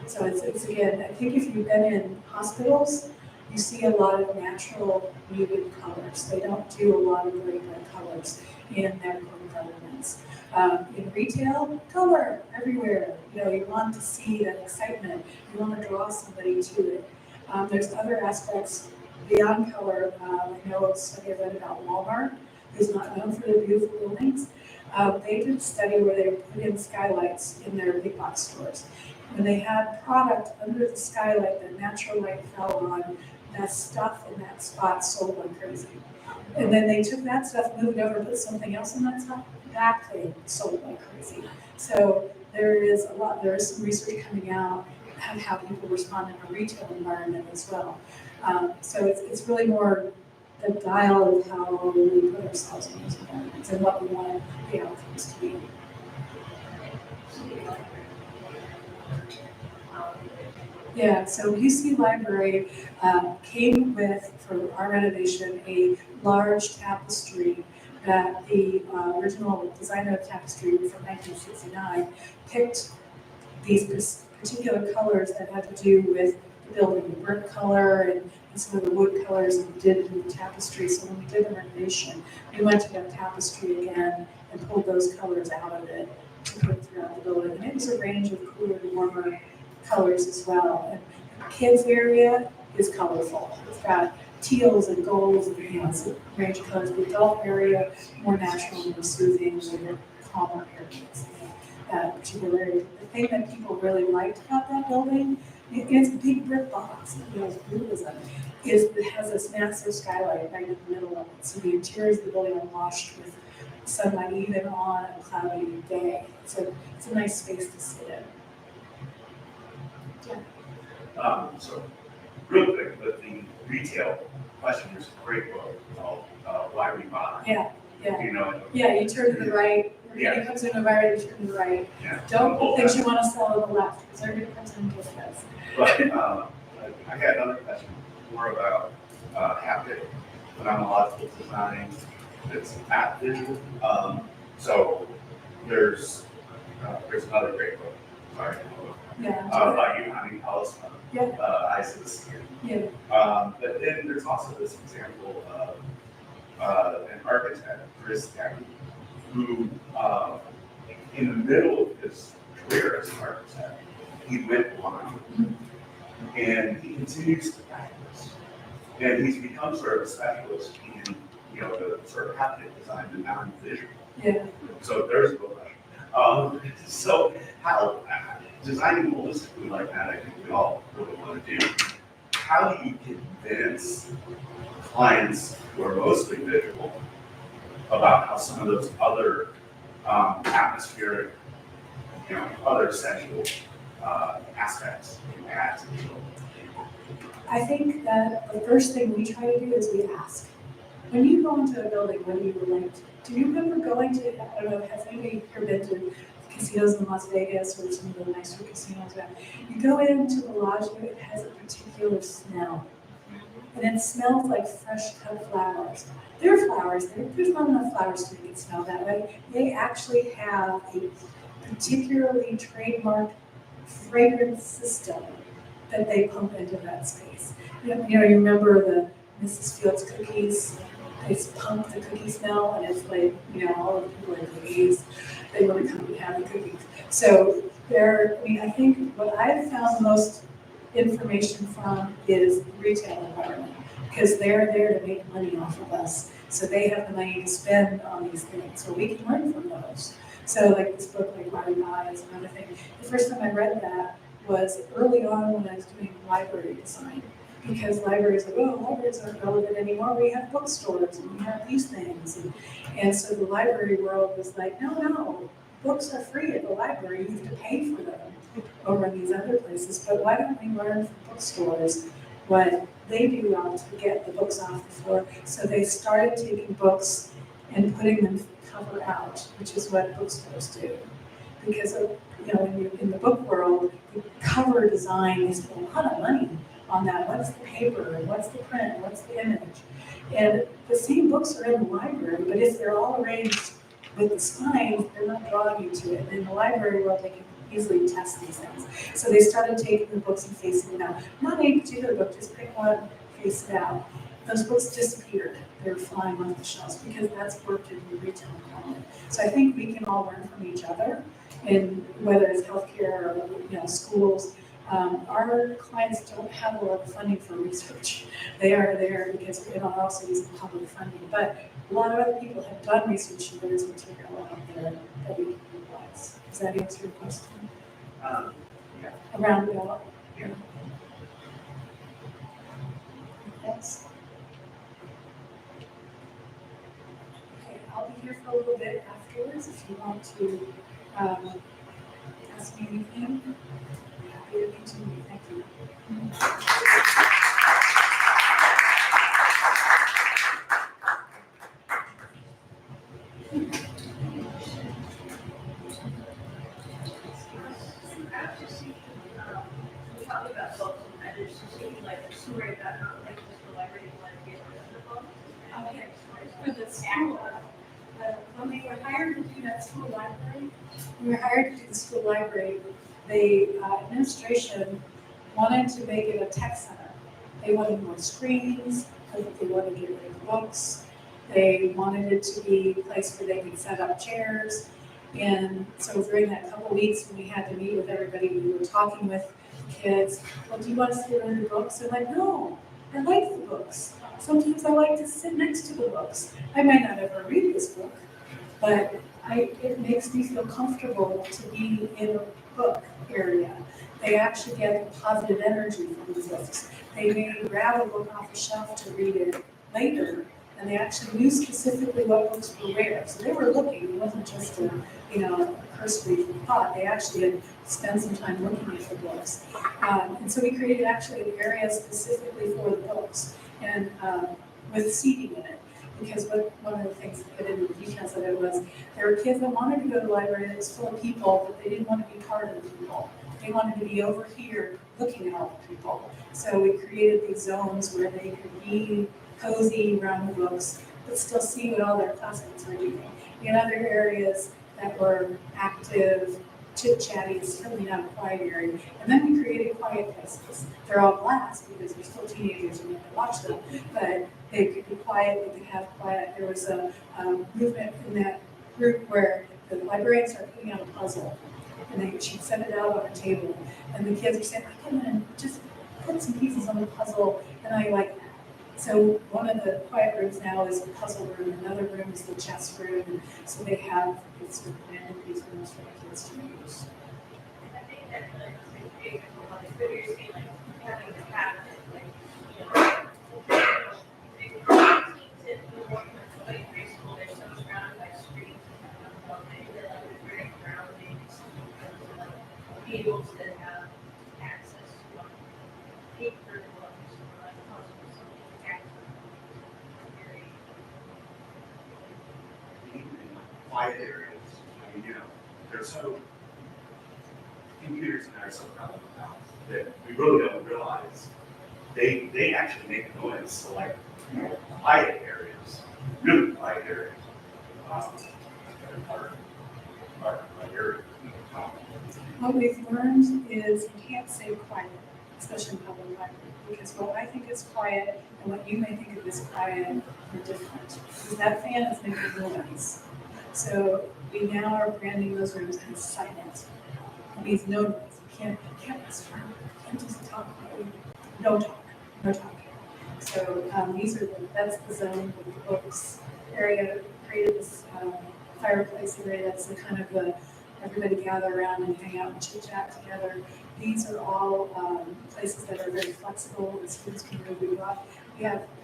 [SPEAKER 1] So it's again, I think if you've been in hospitals, you see a lot of natural muted colors. They don't do a lot of bright colors in medical environments. In retail, color everywhere. You know, you want to see that excitement. You want to draw somebody to it. There's other aspects beyond color. I know a study I read about Walmart, who's not known for their beautiful buildings. They did a study where they put in skylights in their big box stores. When they had product under the skylight that natural light fell on, that stuff in that spot sold like crazy. And then they took that stuff, moved over, put something else in that spot, that thing sold like crazy. So there is some research coming out on how people respond in a retail environment as well. So it's really more the dial of how we put ourselves in those environments and what we want the outcomes to be. Yeah, so UC Library came with, for our renovation, a large tapestry that the original designer of tapestry from 1969 picked these particular colors that had to do with the building, the brick color and some of the wood colors that we did in the tapestry. So when we did the renovation, we went to that tapestry again and pulled those colors out of it to put throughout the building. And it was a range of cooler and warmer colors as well. And the kids area is colorful. It's got teals and golds and, you know, it's a range of colors. The adult area, more natural, more soothing, more calmer areas. Particular area. The thing that people really liked about that building, it's a big brick box, you know, is it has this massive skylight right in the middle of it. So the interiors of the building are washed with sunlight even on a cloudy day. So it's a nice space to sit in.
[SPEAKER 3] So real quick, with the retail question, there's a great book called Why We Buy.
[SPEAKER 1] Yeah.
[SPEAKER 3] You know it?
[SPEAKER 1] Yeah, you turn to the right. Everybody comes in the right, you turn to the right.
[SPEAKER 3] Yeah.
[SPEAKER 1] Don't put things you want to sell on the left, because everybody comes in with this.
[SPEAKER 3] But I got another question more about haptic phenomenological design that's not visual. So there's another great book, sorry,
[SPEAKER 1] Yeah.
[SPEAKER 3] by Johanny Palestine,
[SPEAKER 1] Yeah.
[SPEAKER 3] Eyes of the Skin.
[SPEAKER 1] Yeah.
[SPEAKER 3] But then there's also this example of an architect, Chris Tacky, who in the middle of his career as an architect, he went blind. And he continues to practice. And he's become sort of a specialist in, you know, the sort of haptic design, the non-visual.
[SPEAKER 1] Yeah.
[SPEAKER 3] So there's a question. So how, designing holistically like that, I think we all really want to do. How do you convince clients who are mostly visual about how some of those other atmospheric, you know, other essential aspects can add to the building?
[SPEAKER 1] I think that the first thing we try to do is we ask. When you go into a building, what do you relate to? Do you remember going to, I don't know, has anybody here been to casinos in Las Vegas or some of the nicer casinos around? You go into the lodge, it has a particular smell. And it smells like fresh cut flowers. There are flowers there. There's not enough flowers to make it smell that way. They actually have a particularly trademarked fragrance system that they pump into that space. You know, you remember the Mrs. Fields cookies? They pump the cookie smell, and it's like, you know, all of the people in cookies, they want to come and have the cookies. So I think what I've found most information from is the retail environment, because they're there to make money off of us. So they have the money to spend on these things, so we can learn from those. So like this book, like Body Pie is another thing. The first time I read that was early on when I was doing library design. Because libraries are, oh, libraries aren't relevant anymore, we have bookstores and we have these things. And so the library world was like, no, books are free at the library, you have to pay for them over in these other places, but why don't we learn from bookstores what they do to get the books off the floor? So they started taking books and putting them cover out, which is what bookstores do. Because when you're in the book world, the cover design is a lot of money on that. What's the paper, what's the print, what's the image? And the same books are in the library, but if they're all arranged with the spines, they're not drawing you to it. And in the library world, they can easily test these things. So they started taking the books and facing them out. Not any particular book, just pick one, face it out. Those books disappeared. They were flying off the shelves because that's worked in the retail environment. So I think we can all learn from each other, and whether it's healthcare or schools. Our clients don't have a lot of funding for research. They are there because we're also using public funding, but a lot of other people have done research, and there is material out there that we can utilize. Does that answer your question?
[SPEAKER 3] Yeah.
[SPEAKER 1] Around about?
[SPEAKER 3] Yeah.
[SPEAKER 1] Yes. Okay, I'll be here for a little bit afterwards if you want to ask me anything. Happy to continue. Thank you.
[SPEAKER 2] We talked about books, and there's just something like a story about how like the library wanted to get rid of the book.
[SPEAKER 1] Okay, for the school, when we were hired to do that school library, we were hired to do the school library, the administration wanted to make it a tech center. They wanted more screens, they wanted to get rid of books, they wanted it to be a place where they could set up chairs. And so during that couple of weeks when we had to meet with everybody, we were talking with kids, well, do you want us to get rid of the books? They're like, no, I like the books. Sometimes I like to sit next to the books. I might not ever read this book, but it makes me feel comfortable to be in a book area. They actually get positive energy from the books. They may grab a book off the shelf to read it later, and they actually knew specifically what books were where. So they were looking, it wasn't just a cursory thought. They actually had spent some time looking at the books. And so we created actually an area specifically for the books, and with seating in it. Because one of the things that get into the details of it was, there were kids that wanted to go to the library that was full of people, but they didn't want to be part of the people. They wanted to be over here looking at all the people. So we created these zones where they could be cozy around the books, but still see what all their classmates were doing. In other areas that were active, chit-chatty, certainly not a quiet area. And then we created quiet places. They're all glass because they're still teenagers and you have to watch them, but they could be quiet, they could have quiet. There was a movement in that group where the librarians are putting out a puzzle, and she'd set it out on a table, and the kids are saying, I come in and just put some pieces on the puzzle, and I like that. So one of the quiet rooms now is a puzzle room, another room is the chess room, and so they have these these rooms for the kids to use.
[SPEAKER 2] I think that the big one is what you're saying, like having the habit, like, teens and people working with somebody in grade school, they're so surrounded by screens and they're like very grounding, be able to have access to paper books or like puzzles, something active, very.
[SPEAKER 3] In quiet areas, they're so, computers are so prevalent now that we really don't realize they actually make noise. So like, quiet areas, really quiet areas, are area.
[SPEAKER 1] What we've learned is you can't say quiet, especially in public library, because what I think is quiet and what you may think of as quiet are different. Because that fan is making noise. So we now are branding those rooms as silent. It means no noise. You can't whisper, you Just talk, no talk, no talk. So that's the zone with the books area, created this fireplace area, that's the kind of everybody gather around and hang out and chit chat together. These are all places that are very flexible, and students can really go up.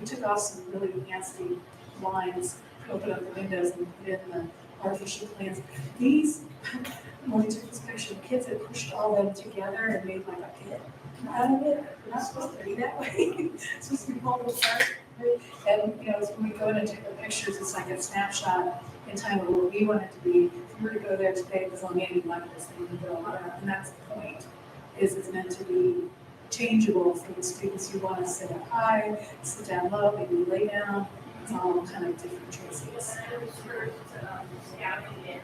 [SPEAKER 1] We took off some really nasty blinds, open up the windows and put in the artificial plants. These, when we took this picture, the kids had pushed all them together and made like a pit out of it. We're not supposed to be that way. It's supposed to be pulled apart. And, when we go in and take the pictures, it's like a snapshot in time of where we want it to be. If we were to go there today, it was on any like this, they would go around. And that's the point, is it's meant to be changeable for the students who want to sit up high, sit down low, maybe lay down. It's all kind of different choices.
[SPEAKER 2] And I was first scouting in,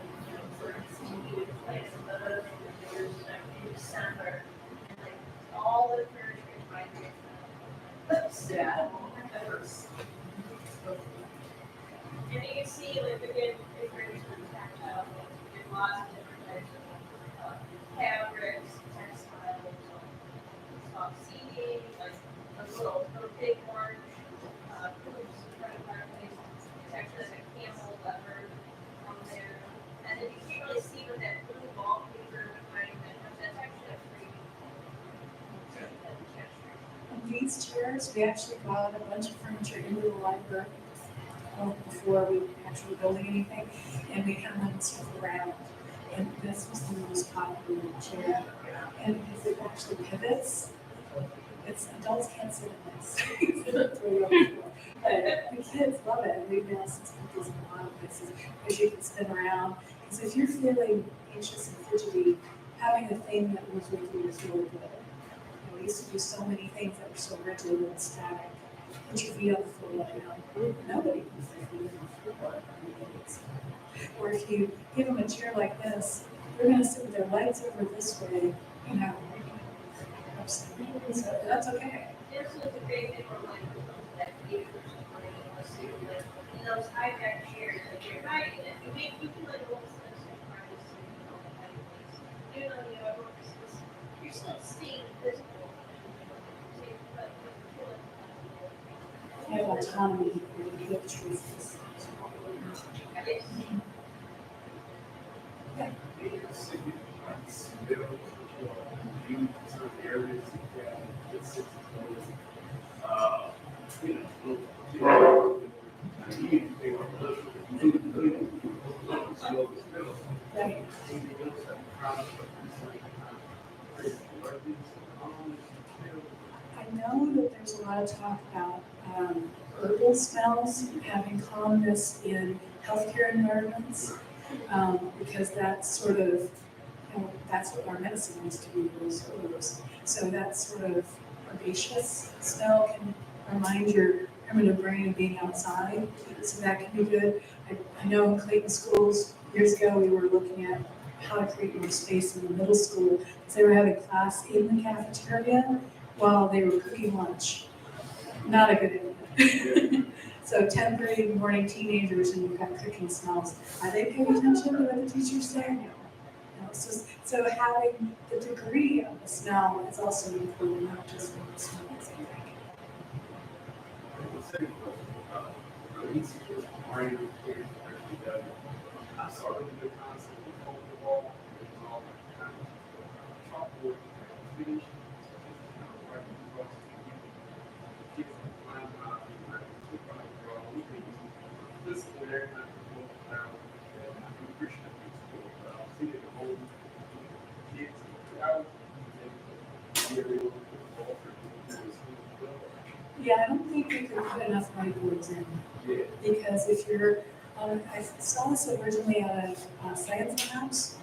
[SPEAKER 2] for new place, but there's in December, and like all the furniture is right there. Yeah. And you can see, like, again, different tactile, there's lots of different types of fabrics, textiles, soft seating, like a little big orange, hoops, front fireplace. It's actually like a camel leather on there. And then you can't really see what that blue wallpaper behind that, that's actually a pretty texture.
[SPEAKER 1] And these chairs, we actually got a bunch of furniture into the library before we actually building anything, and we had them stuff around. And this was the most popular chair. And because it actually pivots, adults can't sit in this. But the kids love it. We've now since put these in a lot of places because you can spin around. Because if you're feeling anxious and fidgety, having a thing that moves with you is really good. We used to do so many things that were so rigid and static. Put your feet on the floor right now. Nobody puts their feet on the floor. Or if you give them a chair like this, they're going to sit with their legs over this way, so that's okay.
[SPEAKER 2] This was a great thing for like that theater or something, in those high back chairs, like you're right, and you can like almost you're still seeing physical.
[SPEAKER 1] You have autonomy, you have choices. Yeah. Right. I know that there's a lot of talk about herbal smells having calmness in healthcare environments, because that's sort of, that's what our medicine used to be, those herbs. So that sort of herbaceous smell can remind your primitive brain of being outside, so that can be good. I know in Clayton schools, years ago, we were looking at how to create more space in the middle school, because they were having class in the cafeteria while they were cooking lunch. Not a good idea. So 10:30 in the morning, teenagers, and you've got cooking smells. Are they paying attention to what the teacher's saying? No. So having the degree of the smell is also important, not just what the smell is.
[SPEAKER 4] I saw really good concept of the wall, it was all kind of chalkboard finish.
[SPEAKER 1] Yeah, I don't think we could put enough whiteboards in, because if you're, I saw this originally out of science labs.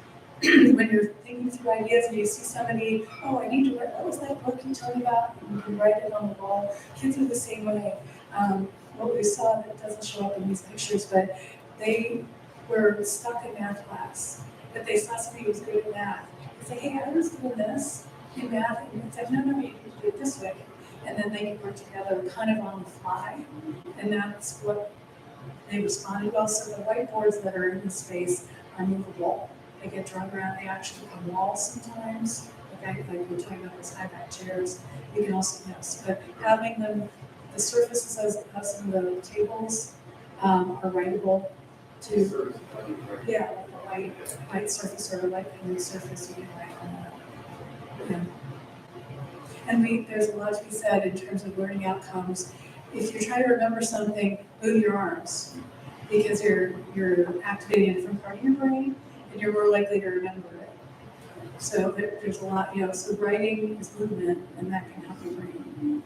[SPEAKER 1] When you're thinking through ideas and you see somebody, oh, I need to write, what was that book you told me about? And you can write it on the wall. Kids are the same way. What we saw that doesn't show up in these pictures, but they were stuck in math class, but they saw somebody who was good at math. They say, hey, I was doing this in math, and it's like, no, you need to do it this way. And then they could work together kind of on the fly, and that's what they responded well. So the whiteboards that are in the space are movable. They get drawn around, they actually become walls sometimes, but like we're talking about those high back chairs, you can also, yes, but having them, the surfaces of some of the tables are writable to, yeah, like a white surface or a light blue surface, you can write on that. Yeah. And there's a lot to be said in terms of learning outcomes. If you're trying to remember something, move your arms, because you're activating a different part of your brain, and you're more likely to remember it. So there's a lot, so writing is movement, and that can help your brain.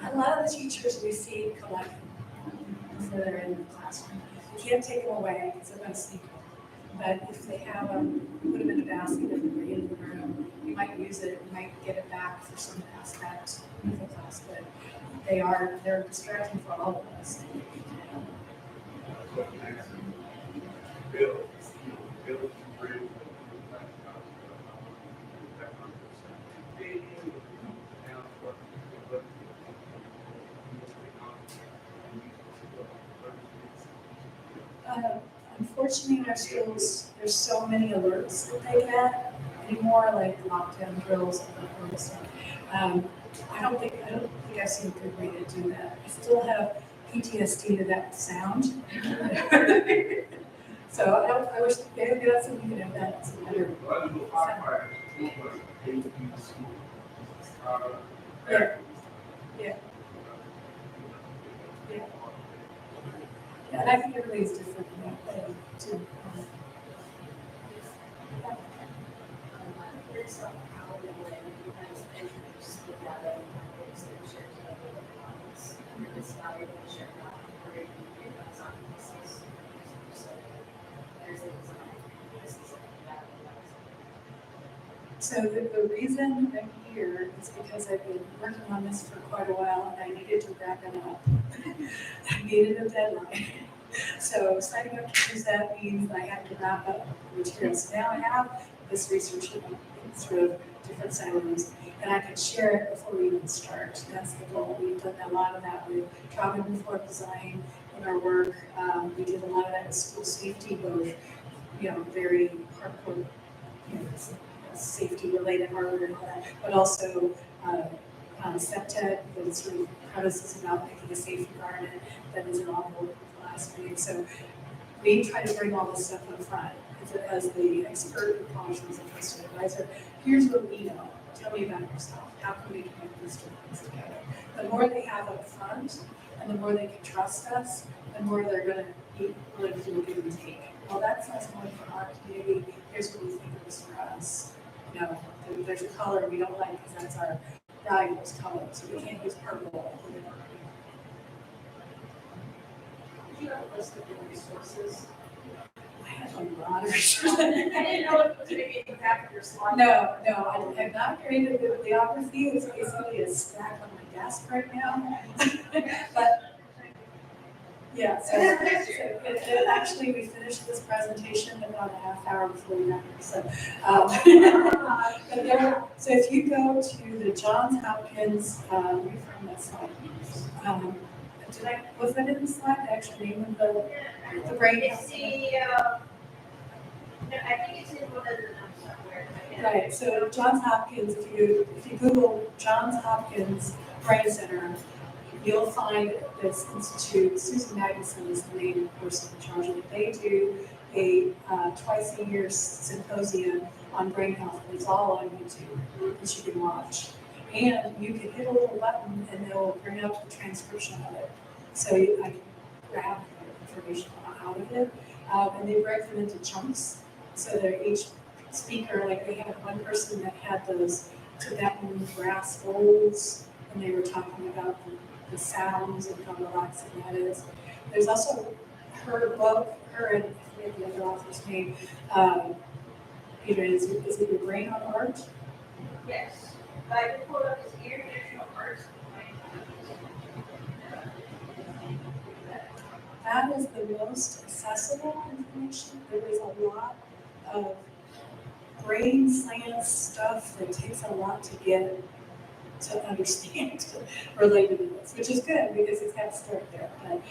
[SPEAKER 1] A lot of the teachers we see collect before they're in the classroom. You can't take them away because they're going to sneak them. But if they have them, put them in a basket and bring it in the room, you might use it, you might get it back for some aspect of the class, but they're distracting for all of us. Unfortunately, in our schools, there's so many alerts that they get anymore, like lockdown drills and that kind of stuff. I don't think I've seen a good way to do that. I still have PTSD to that sound. So I wish maybe that's something you can invent. Some better sound. Yeah. Yeah. Yeah, and I think everybody's different in that way too.
[SPEAKER 2] There's a power in when you guys introduce the data and extensions of the comments. It's valuable to share that where you get that on pieces. So there's a design. This is that.
[SPEAKER 1] So the reason I'm here is because I've been working on this for quite a while and I needed to wrap it up. I needed a deadline. So signing up to use that means I have to wrap up the materials. Now I have this research in sort of different silos and I can share it before we even start. That's the goal. We've done a lot of that with trauma-informed design in our work. We did a lot of that with school safety, both, very hardcore, safety related hardware and all that, but also SEPTED, that is sort of premises about making a safe environment that is an onboard class. So we try to bring all this stuff up front as the expert who functions as a trusted advisor. Here's what we know. Tell me about yourself. How can we connect these two things together? The more they have up front and the more they can trust us, the more they're going to be willing to do a give and take. Well, that's not only for our community. Here's what we think it was for us. There's a color we don't like because that's our values color, so we can't use purple.
[SPEAKER 2] Do you have a list of your resources?
[SPEAKER 1] I have a lot of resources.
[SPEAKER 2] I didn't know if it was maybe in the back of your slide.
[SPEAKER 1] No, I have not created the bibliography. It's basically a stack on my desk right now. But yeah, so actually we finished this presentation about a half hour before we got here. So if you go to the Johns Hopkins, reframe that slide. Was that in the slide, the actual name of the brain?
[SPEAKER 2] It's I think it's in one of the notes somewhere.
[SPEAKER 1] Right, so Johns Hopkins, if you Google Johns Hopkins Brain Center, you'll find this institute. Susan Magnuson is the main person in charge of it. They do a twice a year symposium on brain health. It's all on YouTube that you can watch. And you can hit a little button and they'll bring up the transcription of it. So I can grab the information out of it. And they break them into chunks. So they're each speaker, like they had one person that had those Tibetan brass bowls, and they were talking about the sounds and how relaxing that is. There's also her book, her and I forget the other author's name, is it Your Brain on Art?
[SPEAKER 2] Yes. But I can pull up his international arts.
[SPEAKER 1] That is the most accessible information. There is a lot of brain science stuff that takes a lot to get to understand related to this, which is good because it's got to start there. But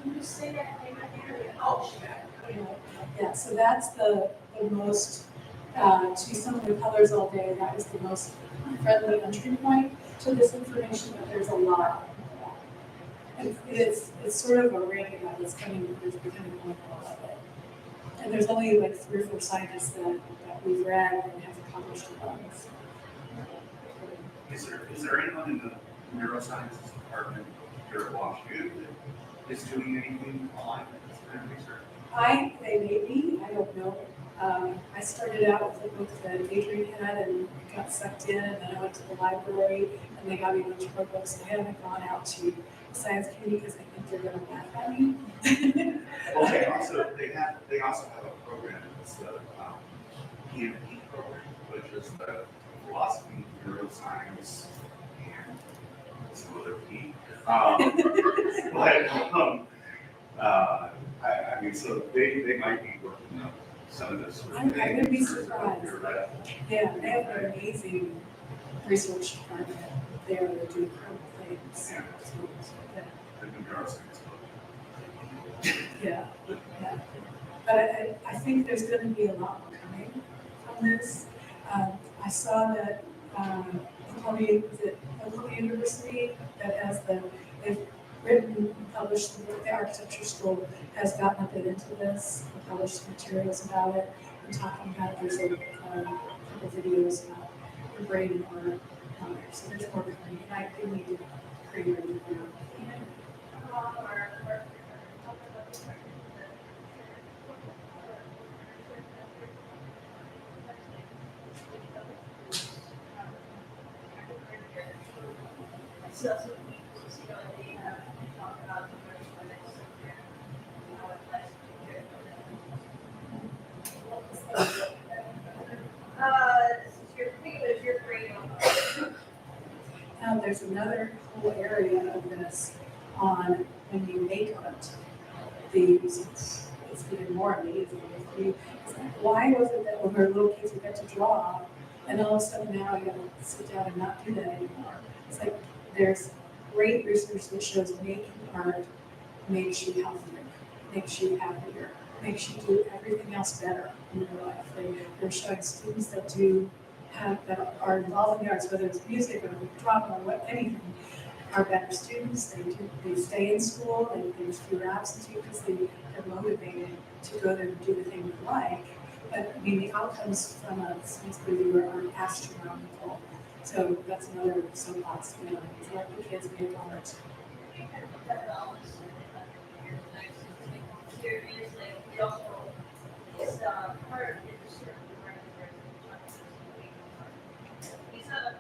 [SPEAKER 2] Can you say that name again? Oh, sure.
[SPEAKER 1] you know, yeah, so that's the most, to see some of the colors all day, that was the most friendly entry point to this information, but there's a lot. And it's sort of a ring that is coming, it's becoming more of it. And there's only like 3 or 4 scientists that we've read and have published about this.
[SPEAKER 3] Is there anyone in the neurosciences department here at WashU that is doing anything online with this kind of research?
[SPEAKER 1] They may be, I don't know. I started out with a book that Adrian had and got sucked in, and then I went to the library and they got me a bunch more books. I haven't gone out to the science community because I think they're going to laugh at me.
[SPEAKER 3] Well, they also have a program, it's the PMP program, which is the philosophy, neuroscience, and some other P. I mean, so they might be working on some of this. Sort of
[SPEAKER 1] I
[SPEAKER 3] thing.
[SPEAKER 1] would be surprised.
[SPEAKER 3] You're right.
[SPEAKER 1] Yeah, they have an amazing research department there that do incredible things.
[SPEAKER 3] Yeah.
[SPEAKER 1] Yeah.
[SPEAKER 3] The neuroscience.
[SPEAKER 1] Yeah, yeah. But I think there's going to be a lot more coming from this. I saw that Columbia University that has they've written and published the book, the architecture school has gotten a bit into this, and published materials about it, and talking about it. There's a couple videos about the brain and art on there, so there's more coming. And I do need to create a review.
[SPEAKER 2] So that's what we, you know, they have talked about the first one next year, how it lasts this is your grade on.
[SPEAKER 1] There's another whole area of this on when you make art. It's even more amazing. It's like, why was it that when we were little kids we got to draw, and all of a sudden now I got to sit down and not do that anymore? It's like there's great research that shows making art makes you healthier, makes you happier, makes you do everything else better in your life. They're showing students that are involved in the arts, whether it's music or drama or anything, are better students. They stay in school. There's fewer absentee because they're motivated to go there and do the thing they like. But I mean, the outcomes from a science reviewer are astronomical. So that's another soapbox. You know, it's like the kids make art.
[SPEAKER 2] It also is part of the certain. He's not